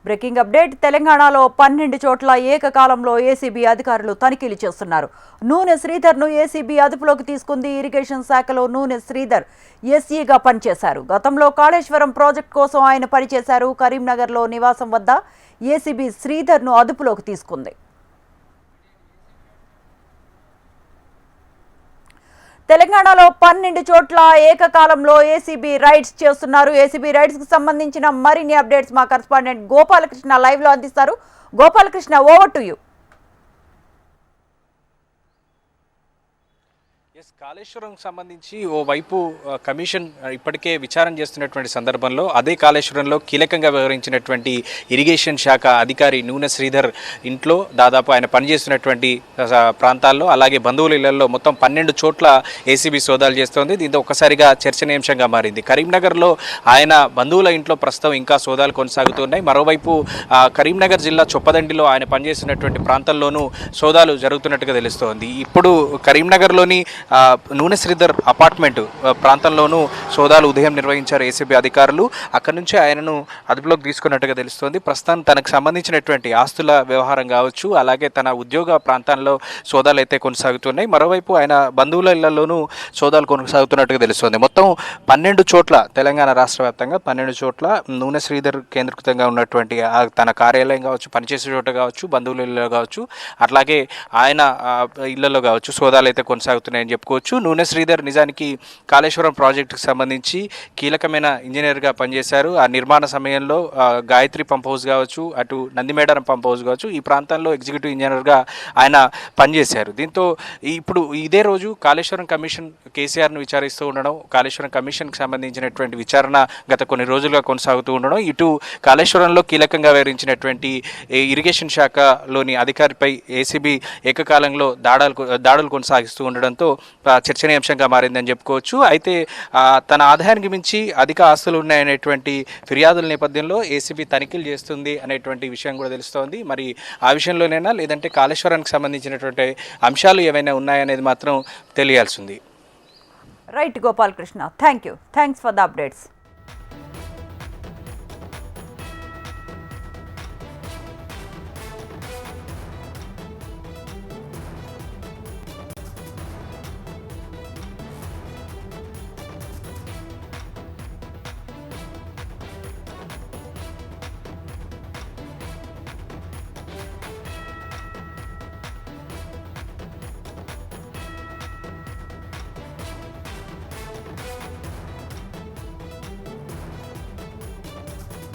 Breaking update తెలంగాణలో 12 చోట్ల ఏకకాలంలో ఏసీబీ అధికారులు తనిఖీలు చేస్తున్నారు. నూనె శ్రీధర్ను ఏసీబీ అదుపులోకి తీసుకుంది. ఇరిగేషన్ శాఖలో నూనె శ్రీధర్ ఎస్ఈగా పనిచేశారు. గతంలో కాళేశ్వరం ప్రాజెక్టు కోసం ఆయన పనిచేశారు. కరీంనగర్లో నివాసం వద్ద ఏసీబీ శ్రీధర్ను అదుపులోకి తీసుకుంది. తెలంగాణలో 12 చోట్ల ఏకకాలంలో ఏసీబీ రైడ్స్ చేస్తున్నారు. ఏసీబీ రైడ్స్ కి సంబంధించిన మరిన్ని అప్డేట్స్ మా కరెస్పాండెంట్ గోపాలకృష్ణ లైవ్ లో అందిస్తారు. Gopalakrishna, over to you. Kaleshwaram సంబంధించి ఓవైపు కమిషన్ ఇప్పటికే విచారణ చేస్తున్నటువంటి సందర్భంలో అదే కాళేశ్వరంలో కీలకంగా వ్యవహరించినటువంటి ఇరిగేషన్ శాఖ అధికారి నూనె శ్రీధర్ ఇంట్లో దాదాపు ఆయన పనిచేస్తున్నటువంటి ప్రాంతాల్లో అలాగే బంధువుల ఇళ్లలో మొత్తం 12 చోట్ల ఏసీబీ సోదాలు చేస్తోంది. దీంతో ఒక్కసారిగా చర్చనీయాంశంగా మారింది. కరీంనగర్లో ఆయన బంధువుల ఇంట్లో ప్రస్తుతం ఇంకా సోదాలు కొనసాగుతున్నాయి. మరోవైపు కరీంనగర్ జిల్లా చొప్పదండిలో ఆయన పనిచేస్తున్నటువంటి ప్రాంతంలోనూ సోదాలు జరుగుతున్నట్టుగా తెలుస్తోంది. ఇప్పుడు కరీంనగర్లోని నూనె శ్రీధర్ అపార్ట్మెంట్ ప్రాంతంలోనూ సోదాలు ఉదయం నిర్వహించారు ఏసీబీ అధికారులు. అక్కడి నుంచి ఆయనను అదుపులోకి తీసుకున్నట్టుగా తెలుస్తోంది. ప్రస్తుతం తనకు సంబంధించినటువంటి ఆస్తుల వ్యవహారం కావచ్చు, అలాగే తన ఉద్యోగ ప్రాంతాల్లో సోదాలు అయితే కొనసాగుతున్నాయి. మరోవైపు ఆయన బంధువుల ఇళ్లలోనూ సోదాలు కొనసాగుతున్నట్టుగా తెలుస్తోంది. మొత్తం 12 చోట్ల తెలంగాణ రాష్ట్ర వ్యాప్తంగా 12 చోట్ల నూనె శ్రీధర్ కేంద్రీకృతంగా ఉన్నటువంటి తన కార్యాలయం కావచ్చు, పనిచేసే చోట కావచ్చు, బంధువుల ఇళ్లలో కావచ్చు, అట్లాగే ఆయన ఇళ్లలో కావచ్చు సోదాలు అయితే కొనసాగుతున్నాయని చెప్పుకోవచ్చు. నూనె శ్రీధర్ నిజానికి కాళేశ్వరం ప్రాజెక్టుకు సంబంధించి కీలకమైన ఇంజనీర్గా పనిచేశారు. ఆ నిర్మాణ సమయంలో గాయత్రి పంప్ హౌస్ కావచ్చు, అటు నందిమేడారం పంప్ హౌస్ కావచ్చు, ఈ ప్రాంతంలో ఎగ్జిక్యూటివ్ ఇంజనీర్గా ఆయన పనిచేశారు. దీంతో ఇప్పుడు ఇదే రోజు కాళేశ్వరం కమిషన్ కేసీఆర్ను విచారిస్తూ ఉండడం, కాళేశ్వరం కమిషన్కి సంబంధించినటువంటి విచారణ గత కొన్ని రోజులుగా కొనసాగుతూ ఉండడం, ఇటు కాళేశ్వరంలో కీలకంగా వ్యవహరించినటువంటి ఇరిగేషన్ శాఖలోని అధికారిపై ఏసీబీ ఏకకాలంలో దాడులు కొనసాగిస్తూ ఉండడంతో చర్చనీయాంశంగా మారిందని చెప్పుకోవచ్చు. అయితే తన ఆదాయానికి మించి అధిక ఆస్తులు ఉన్నాయనేటువంటి ఫిర్యాదుల నేపథ్యంలో ఏసీబీ తనిఖీలు చేస్తుంది అనేటువంటి విషయం కూడా తెలుస్తోంది. మరి ఆ విషయంలోనైనా లేదంటే కాళేశ్వరానికి సంబంధించినటువంటి అంశాలు ఏవైనా ఉన్నాయనేది మాత్రం తెలియాల్సింది. Right Gopalakrishna, thanks for the updates.